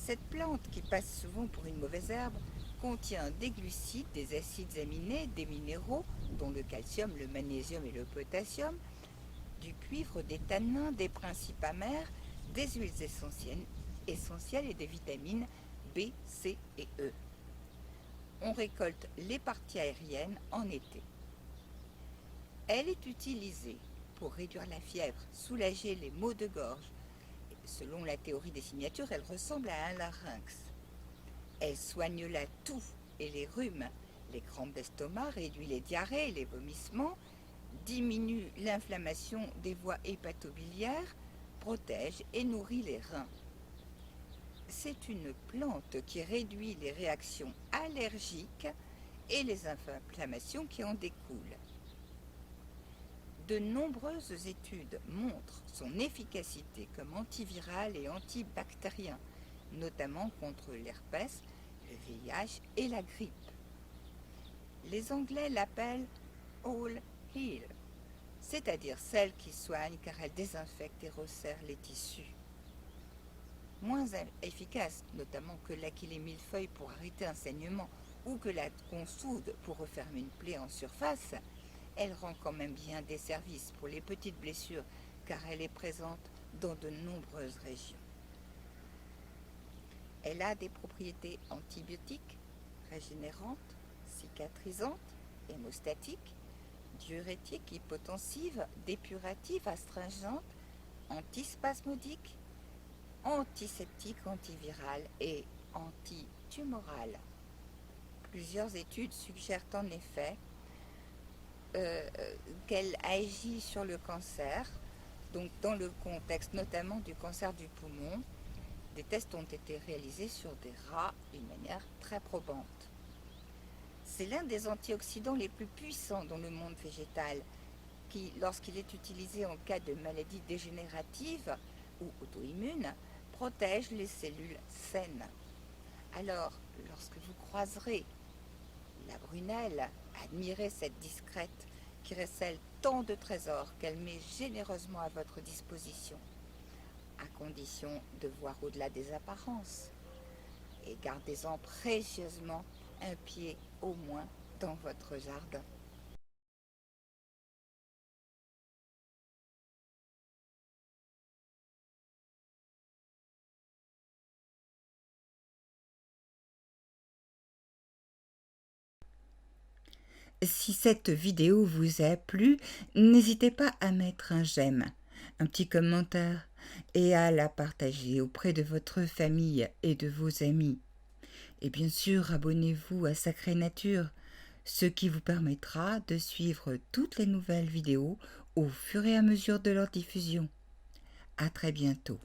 Cette plante, qui passe souvent pour une mauvaise herbe, contient des glucides, des acides aminés, des minéraux, dont le calcium, le magnésium et le potassium, du cuivre, des tanins, des principes amers, des huiles essentielles et des vitamines B, C et E. On récolte les parties aériennes en été. Elle est utilisée pour réduire la fièvre, soulager les maux de gorge. Selon la théorie des signatures, elle ressemble à un larynx. Elle soigne la toux et les rhumes, les crampes d'estomac, réduit les diarrhées et les vomissements, diminue l'inflammation des voies hépatobiliaires, protège et nourrit les reins. C'est une plante qui réduit les réactions allergiques et les inflammations qui en découlent. De nombreuses études montrent son efficacité comme antiviral et antibactérien, notamment contre l'herpès, le VIH et la grippe. Les Anglais l'appellent All Heal, c'est-à-dire celle qui soigne car elle désinfecte et resserre les tissus. Moins efficace notamment que l'Achillée millefeuille pour arrêter un saignement ou que la consoude pour refermer une plaie en surface, elle rend quand même bien des services pour les petites blessures car elle est présente dans de nombreuses régions. Elle a des propriétés antibiotiques, régénérantes, cicatrisantes, hémostatiques, diurétiques, hypotensives, dépuratives, astringentes, antispasmodiques, antiseptiques, antivirales et antitumorales. Plusieurs études suggèrent en effet qu'elle agit sur le cancer, donc dans le contexte notamment du cancer du poumon. Des tests ont été réalisés sur des rats d'une manière très probante. C'est l'un des antioxydants les plus puissants dans le monde végétal qui, lorsqu'il est utilisé en cas de maladie dégénérative ou auto-immune, protège les cellules saines. Alors, lorsque vous croiserez la brunelle, admirez cette discrète qui recèle tant de trésors qu'elle met généreusement à votre disposition, à condition de voir au-delà des apparences. Et gardez-en précieusement un pied au moins dans votre jardin. Si cette vidéo vous a plu, n'hésitez pas à mettre un j'aime, un petit commentaire et à la partager auprès de votre famille et de vos amis. Et bien sûr, abonnez-vous à Sacrée Nature, ce qui vous permettra de suivre toutes les nouvelles vidéos au fur et à mesure de leur diffusion. À très bientôt.